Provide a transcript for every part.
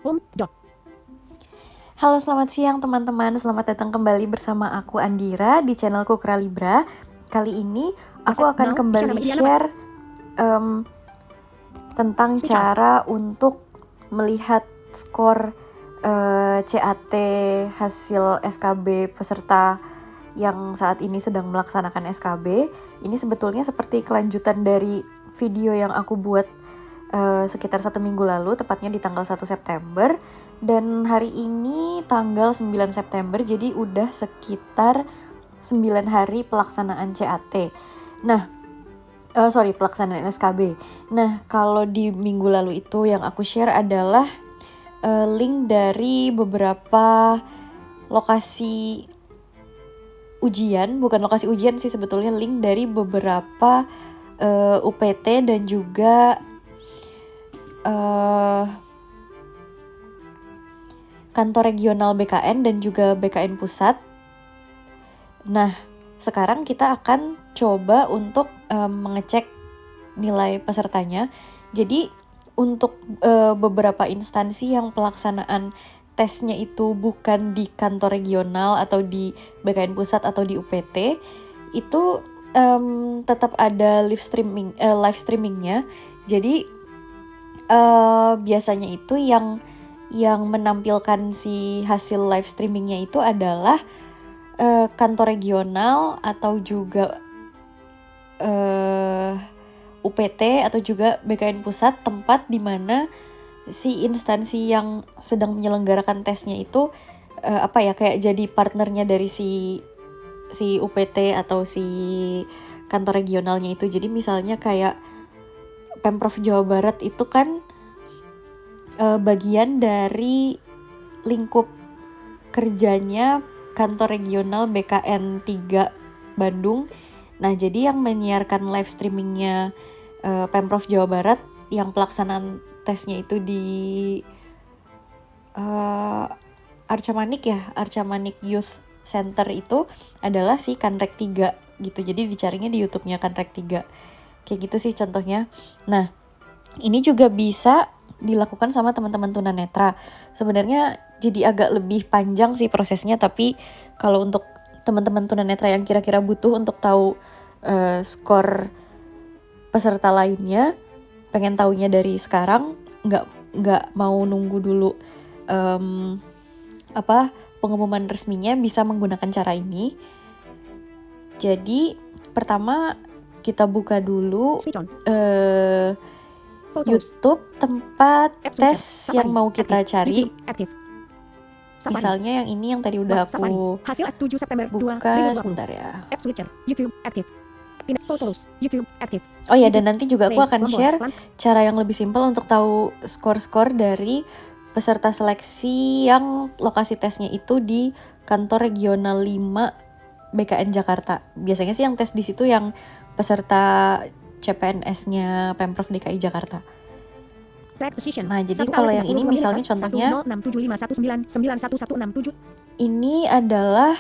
Home. Dot. Halo, selamat siang teman-teman. Selamat datang kembali bersama aku Andira di channelku Kralibra. Kali ini aku WhatsApp akan now. kembali share tentang Switch off. cara untuk melihat skor CAT hasil SKB peserta yang saat ini sedang melaksanakan SKB. Ini sebetulnya seperti kelanjutan dari video yang aku buat sekitar 1 minggu lalu, tepatnya di tanggal 1 September. Dan hari ini tanggal 9 September, jadi udah sekitar 9 hari pelaksanaan CAT. Nah, pelaksanaan SKB. Nah, kalau di minggu lalu itu yang aku share adalah link dari beberapa lokasi ujian, bukan lokasi ujian sih sebetulnya, link dari beberapa UPT dan juga kantor regional BKN dan juga BKN Pusat. Nah, sekarang kita akan coba untuk mengecek nilai pesertanya. Jadi untuk beberapa instansi yang pelaksanaan tesnya itu bukan di kantor regional atau di BKN Pusat atau di UPT, itu tetap ada live streamingnya. Jadi biasanya itu yang menampilkan si hasil live streamingnya itu adalah kantor regional atau juga UPT atau juga BKN Pusat, tempat di mana si instansi yang sedang menyelenggarakan tesnya itu kayak jadi partnernya dari si UPT atau si kantor regionalnya itu. Jadi misalnya kayak Pemprov Jawa Barat itu kan bagian dari lingkup kerjanya kantor regional BKN 3 Bandung. Nah, jadi yang menyiarkan live streamingnya Pemprov Jawa Barat yang pelaksanaan tesnya itu di Arca Manik Youth Center itu adalah si Kanrek 3 gitu. Jadi dicarinya di YouTube-nya Kanrek 3. Kayak gitu sih contohnya. Nah, ini juga bisa dilakukan sama teman-teman tunanetra. Sebenarnya jadi agak lebih panjang sih prosesnya, tapi kalau untuk teman-teman tunanetra yang kira-kira butuh untuk tahu skor peserta lainnya, pengen taunya dari sekarang, nggak mau nunggu dulu pengumuman resminya, bisa menggunakan cara ini. Jadi pertama kita buka dulu YouTube tempat tes yang mau kita cari. Misalnya yang ini yang tadi udah aku buka, sebentar ya. App Switcher. YouTube aktif. Photos. YouTube aktif. Oh ya, dan nanti juga aku akan share cara yang lebih simpel untuk tahu skor-skor dari peserta seleksi yang lokasi tesnya itu di kantor regional 5 BKN Jakarta. Biasanya sih yang tes di situ yang peserta CPNS-nya Pemprov DKI Jakarta. Nah, jadi kalau yang ini misalnya contohnya ini adalah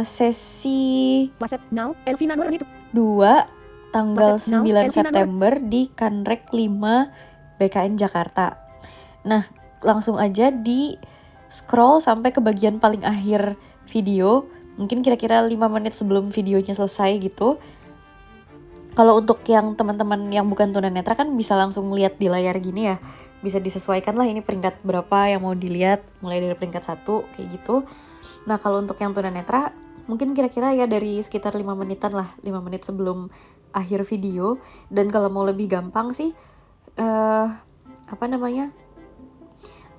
sesi WhatsApp now. Elvina Nur itu 2 tanggal 9 September di Kanrek 5 BKN Jakarta. Nah, langsung aja di scroll sampai ke bagian paling akhir video, mungkin kira-kira 5 menit sebelum videonya selesai gitu. Kalau untuk yang teman-teman yang bukan tunanetra kan bisa langsung lihat di layar gini ya, bisa disesuaikan lah ini peringkat berapa yang mau dilihat, mulai dari peringkat 1 kayak gitu. Nah, kalau untuk yang tunanetra mungkin kira-kira ya dari sekitar 5 menitan lah, 5 menit sebelum akhir video. Dan kalau mau lebih gampang sih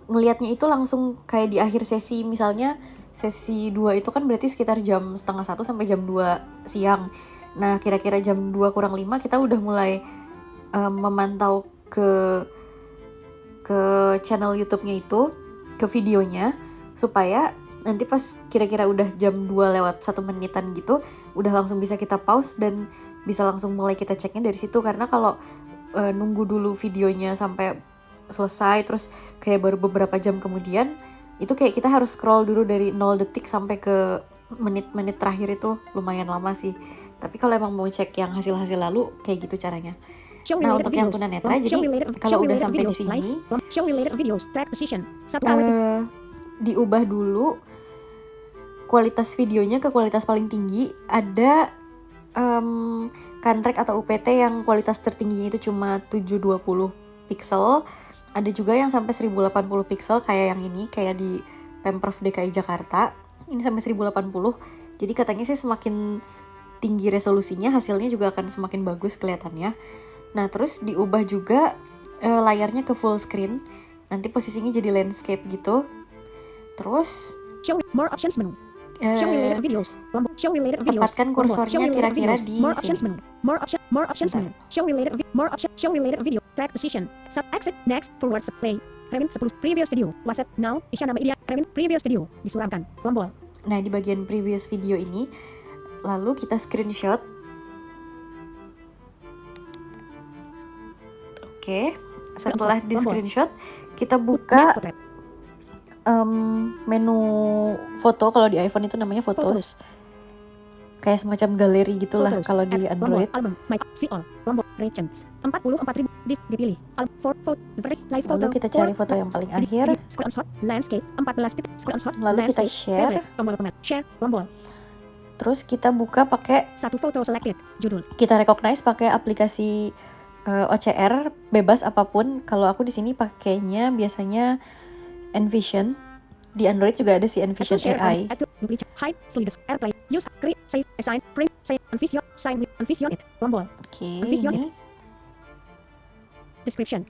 ngelihatnya itu langsung kayak di akhir sesi. Misalnya sesi 2 itu kan berarti sekitar jam setengah 1 sampai jam 2 siang. Nah, kira-kira jam 2 kurang 5 kita udah mulai memantau ke channel YouTube-nya itu, ke videonya, supaya nanti pas kira-kira udah jam 2 lewat 1 menitan gitu, udah langsung bisa kita pause dan bisa langsung mulai kita ceknya dari situ. Karena kalau nunggu dulu videonya sampai selesai terus kayak baru beberapa jam kemudian, itu kayak kita harus scroll dulu dari 0 detik sampai ke menit-menit terakhir, itu lumayan lama sih. Tapi kalau emang mau cek yang hasil-hasil lalu, kayak gitu caranya. Show Nah, related untuk yang videos. tunanetra, Show jadi related, kalau show udah related sampai di videos. sini, Live. Show related videos. Track position. 1 hour. diubah dulu kualitas videonya ke kualitas paling tinggi. Ada Canrek atau UPT yang kualitas tertingginya itu cuma 720 pixel. Ada juga yang sampai 1080 pixel kayak yang ini, kayak di Pemprov DKI Jakarta. Ini sampai 1080. Jadi katanya sih semakin tinggi resolusinya, hasilnya juga akan semakin bagus kelihatannya. Nah, terus diubah juga layarnya ke full screen. Nanti posisinya jadi landscape gitu. Terus Show more options menu. Show related videos. Show related videos. Tepatkan kursornya kira-kira di more sini. options menu. More options Sebentar. menu. Show related more option. Show related video. Track position. Sub exit next forward play. Remin 10 previous video. WhatsApp now. Isyana media. Remin previous video. Disuramkan. Tombol. Nah, di bagian previous video ini lalu kita screenshot. Oke, setelah di screenshot kita buka Portrait. menu foto. Kalau di iPhone itu namanya Photos. Kayak semacam galeri gitulah Photos. kalau di Add. Android. Tombol. Album. My. See all. Tombol. Regions. 44.000. Dipilih. Album. Photo. Live photo. Lalu kita cari foto yang paling akhir. Screenshot. Landscape. 14 titik. Screenshot. Lalu kita landscape. share. Favorite. Tombol comment. Share. Tombol. Terus kita buka pakai, Satu foto selected. Judul. kita recognize pakai aplikasi OCR bebas apapun. Kalau aku di sini pakainya biasanya Envision. Di Android juga ada si Envision Share. AI. Add to duplicate. Hide. Fluidus. Airplay. Use. Create. Save. Assign. Print. Save. Envision. Sign with. Envision it. Tombol. Oke, Envision ini. Description.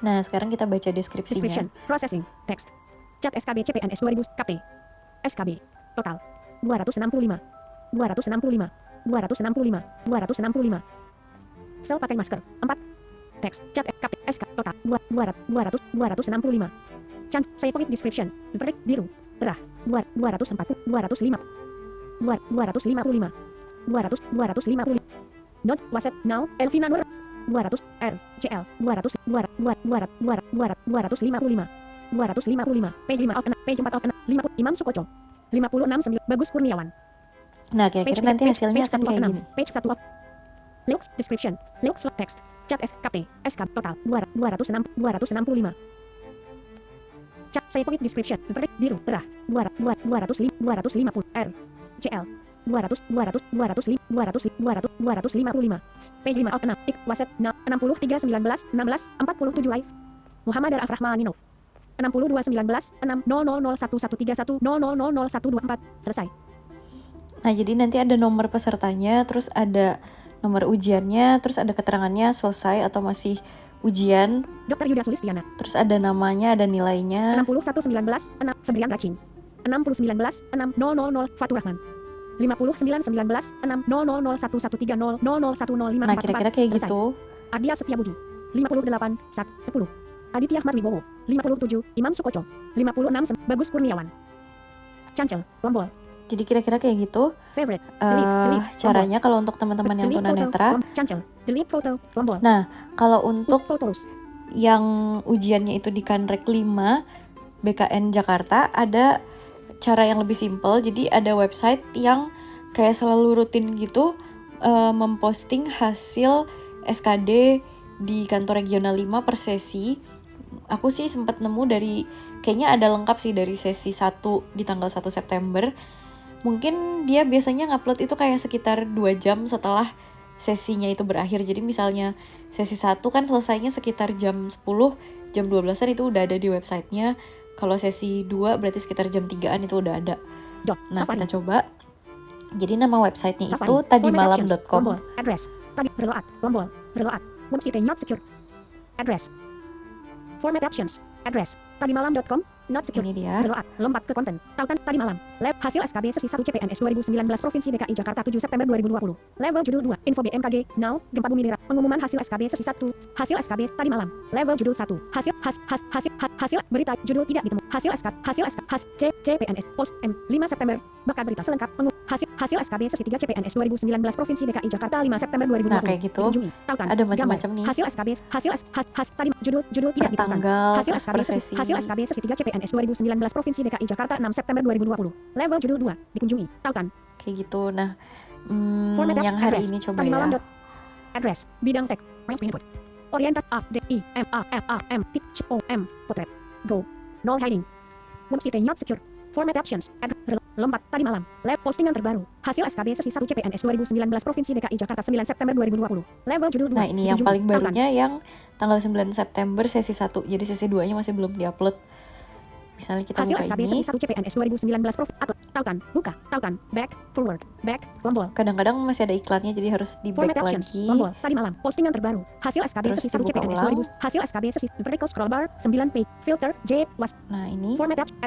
Nah, sekarang kita baca deskripsinya. Description. Processing. Text. Chat SKB CPNS 2000 KP. SKB. Total. 265. 265. 265. 265. Sel pakai masker. 4. Teks. Chat KP SK. Total. 265. Chance. Save with description. Verdict biru. Cerah. 240. 205. 255. 250. Not WhatsApp now. Elvina Nur. 200 R CL 200 255 page 5 of 6 page 4 of 6 50 Imam Sukoco 56 9 Bagus Kurniawan Nah, kira-kira nanti hasilnya akan kayak gini. page 1 of Lux description Lux text chat SKP SK total 265 chat save with description verdict biru cerah 250 R CL 255 page 5 of 6 WhatsApp 63 19 16 47 live Muhammad Al-Afrahmaninov 62 19 600011310000124 selesai. Nah, jadi nanti ada nomor pesertanya, terus ada nomor ujiannya, terus ada keterangannya selesai atau masih ujian, Dr. Yuda Sulistiana terus ada namanya, ada nilainya. 61 19 6 Febrian Racin 60 19 6 000 Fatur Rahman 59 19 6 0001130 00105 Nah, kira-kira kayak selesai. gitu. Ardia Setiabudi 58 10 Aditya Ahmad Wibowo 57 Imam Sukoco 56 Bagus Kurniawan Cancel tombol Jadi kira-kira kayak gitu. favorite delete Caranya kalau untuk teman-teman yang delete tunanetra. cancel delete foto tombol Nah, kalau untuk photos yang ujiannya itu di Canrek 5 BKN Jakarta, ada cara yang lebih simpel. Jadi ada website yang kayak selalu rutin gitu memposting hasil SKD di kantor regional 5 per sesi. Aku sih sempat nemu dari, kayaknya ada lengkap sih dari sesi 1 di tanggal 1 September. Mungkin dia biasanya ngupload itu kayak sekitar 2 jam setelah sesinya itu berakhir. Jadi misalnya sesi 1 kan selesainya sekitar jam 10, jam 12-an itu udah ada di websitenya. Kalau sesi 2 berarti sekitar jam 3-an itu udah ada. Nah, Safari. kita coba. Jadi nama websitenya Safari. itu tadimalam.com. tombol address tadi reload tombol reload website not secure address format options address tadimalam.com not secure Ini dia. reload lompat ke konten tautan tadi malam lab hasil SKB sesi 1 CPNS 2019 Provinsi DKI Jakarta 7 September 2020 level judul 2 info BMKG now gempa bumi daerah pengumuman hasil SKB sesi 1 hasil SKB tadi malam level judul 1 hasil berita judul tidak ditemu hasil CPNS post M 5 September bakal berita selengkap hasil SKB sesi 3 CPNS 2019 Provinsi DKI Jakarta 5 September 2020 Nah, kayak gitu. dikunjungi tautan Ada macam-macam gambar. nih. Hasil SKB tadi judul tidak Per ditemukan tanggal, hasil terus SKB per sesi sesi. hasil SKB sesi 3 CPNS 2019 Provinsi DKI Jakarta 6 September 2020 level judul 2 dikunjungi tautan Kayak gitu. Nah, format yang hari address ini coba tadi malam ya. address bidang teks Range input. Orientat A D I M A L A M T H O M Potret. Go. No hiding. Website not secure. Format options. Lompat tadi malam. Lab postingan terbaru. Hasil SKB sesi 1 CPNS 2019 Provinsi DKI Jakarta 9 September 2020. Level judul 2. Nah ini yang paling barunya yang tanggal 9 September sesi 1. Jadi sesi 2-nya masih belum diupload. Misalnya kita Hasil buka SKB ini. sesi 1 CPNS 2019 Upload. Tautan. Buka. Tautan. Back. Forward. Back. Tombol. Kadang-kadang masih ada iklannya jadi harus di back Format options. lagi. Tombol. Tadi malam. Postingan terbaru. Hasil SKB Terus sesi 1 dibuka CPNS ulang. 2000. Hasil SKB sesi vertical scroll bar 9 page. Filter J was. Nah ini Format option.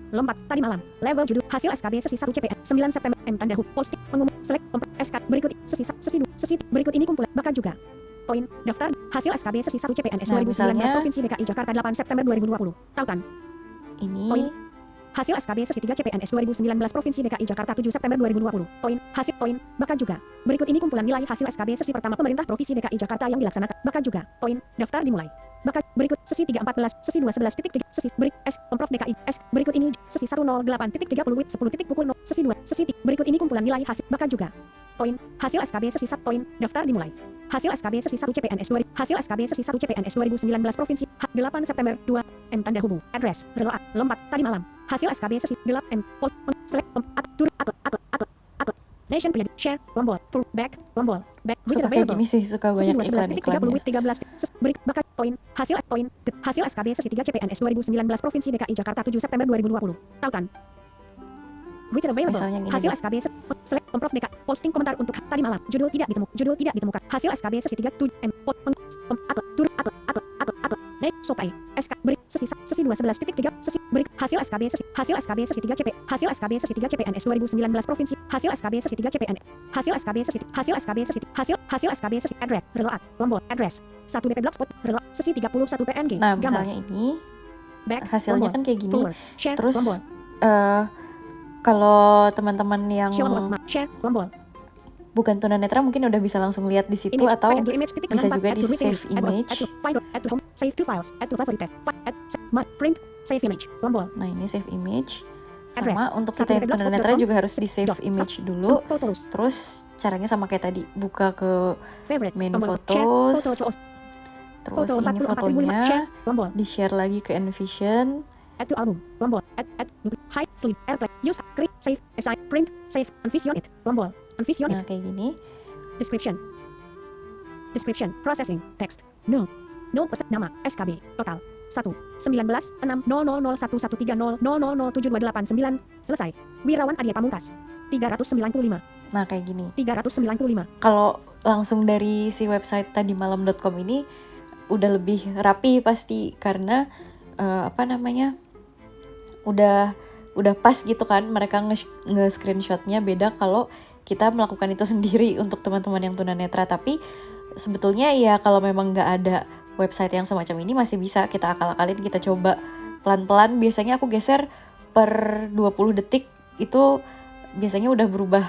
Lompat tadi malam. Level judul. Hasil SKB sesi 1 CPNS 9 September. M tanda hub. Posting. Pengumuman. Select. SK. Berikut. Sesi 2. Sesi. Berikut ini kumpulan. Bahkan juga. Poin. Daftar. Hasil SKB sesi 1 CPNS Nah, 2019 misalnya- Provinsi DKI Jakarta 8 September 2020. Tautan. ini Poin. Hasil SKB sesi 3 CPNS 2019 Provinsi DKI Jakarta 7 September 2020. Poin. Hasil poin. Bahkan juga. Berikut ini kumpulan nilai hasil SKB sesi pertama pemerintah Provinsi DKI Jakarta yang dilaksanakan. Bahkan juga. Poin. Daftar dimulai. Bahkan berikut sesi 314, sesi 211.3, sesi berik S Pemprov DKI S. Berikut ini sesi 108.30 WIB 10 pukul 0, sesi 2, sesi berikut ini kumpulan nilai hasil. Bahkan juga. Poin. Hasil SKB sesi 1 poin. Daftar dimulai. Hasil SKB sesi 1 CPNS 2000. Hasil SKB sesi 1 CPNS 2019 Provinsi 8 September 2. M tanda hubung. Address. Reload. Lompat tadi malam. Hasil SKB sesi 8 M. Post. Select. Turun. Nation Period. Share. Tombol. Full. Back. Tombol. Back. suka kayak gini sih, suka banyak iklan-iklannya. 13 berik bakat poin hasil poin hasil SKB sesi 3 CPNS 2019 Provinsi DKI Jakarta 7 September 2020. Tautan. Written available. Misalnya yang ini Hasil nih. SKB select Pemprov DKI posting komentar untuk tadi malam. Judul tidak ditemukan. Hasil SKB sesi 3 M turun sopai SK berik sesi 211.3 sesi berik hasil SKB sesi 3 CP hasil SKB sesi 3 CPNS 2019 Provinsi hasil SKB sesi 3 CPNS hasil SKB sesi address reload tombol address 1 BP Blogspot reload sesi 31 PNG Nah gambar misalnya ini back hasilnya tombol, kan kayak gini. forward, share Terus tombol kalau teman-teman yang show share tombol bukan tunanetra mungkin udah bisa langsung lihat di situ image, atau PNG image, titik bisa dengan juga add di to written save add image. add to find add to home save to files add to favorite add print save image tombol Nah ini save image. Address. Sama untuk Satu kita yang BP Blogspot tunanetra dot com. juga harus di save Dot. image dulu. photos Terus caranya sama kayak tadi, buka ke favorite main tombol photos. share foto Terus foto ini 44.005 fotonya share tombol di share lagi ke Envision. add to album tombol add hide sleep airplay use create save assign print save envision it tombol envision Nah it kayak gini. description processing text no nama SKB total 1 19 6 0 0 0 1 1 3 0 0 0 0 7 2 8 9 selesai Wirawan Adia Pamungkas 395 Nah kayak gini. 395 Kalau langsung dari si website tadimalam.com ini udah lebih rapi pasti karena udah pas gitu kan, mereka nge-screenshotnya. Beda kalau kita melakukan itu sendiri untuk teman-teman yang tunanetra. Tapi sebetulnya ya kalau memang nggak ada website yang semacam ini masih bisa kita akal-akalin, kita coba pelan-pelan. Biasanya aku geser per 20 detik itu biasanya udah berubah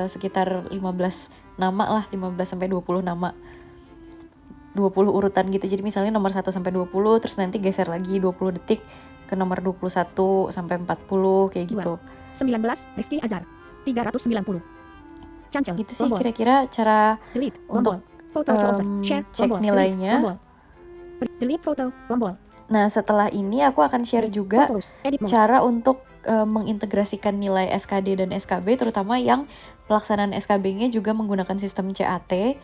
sekitar 15 nama lah, 15-20 nama. 20 urutan gitu. Jadi misalnya nomor 1 sampai 20, terus nanti geser lagi 20 detik ke nomor 21 sampai 40 kayak gitu. 19 Rifki Azhar 390 Cancel Gitu sih tombol kira-kira cara delete untuk tombol foto share cek tombol nilainya. tombol delete foto tombol Nah, setelah ini aku akan share juga photos edit mode cara untuk mengintegrasikan nilai SKD dan SKB, terutama yang pelaksanaan SKB-nya juga menggunakan sistem CAT.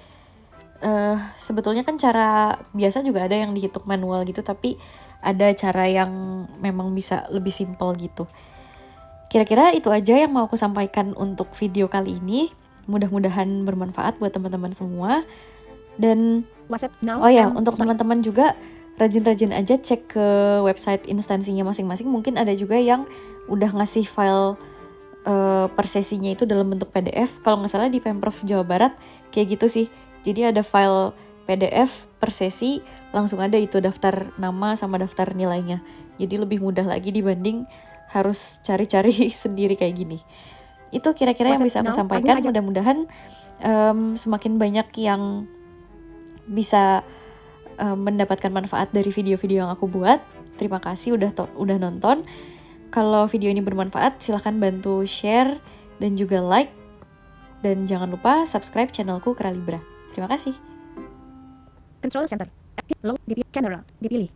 Sebetulnya kan cara biasa juga ada yang dihitung manual gitu, tapi ada cara yang memang bisa lebih simpel gitu. Kira-kira itu aja yang mau aku sampaikan untuk video kali ini. Mudah-mudahan bermanfaat buat teman-teman semua. Dan WhatsApp now oh ya, and untuk sorry. teman-teman juga rajin-rajin aja cek ke website instansinya masing-masing. Mungkin ada juga yang udah ngasih file per sesinya itu dalam bentuk PDF. Kalau nggak salah di Pemprov Jawa Barat kayak gitu sih. Jadi ada file PDF per sesi, langsung ada itu daftar nama sama daftar nilainya. Jadi lebih mudah lagi dibanding harus cari-cari sendiri kayak gini. Itu kira-kira yang bisa aku sampaikan. Mudah-mudahan semakin banyak yang bisa mendapatkan manfaat dari video-video yang aku buat. Terima kasih udah nonton. Kalau video ini bermanfaat, silahkan bantu share dan juga like. Dan jangan lupa subscribe channelku Keralibra. Terima kasih. Control Center. Low. Dipilih. Camera. Dipilih.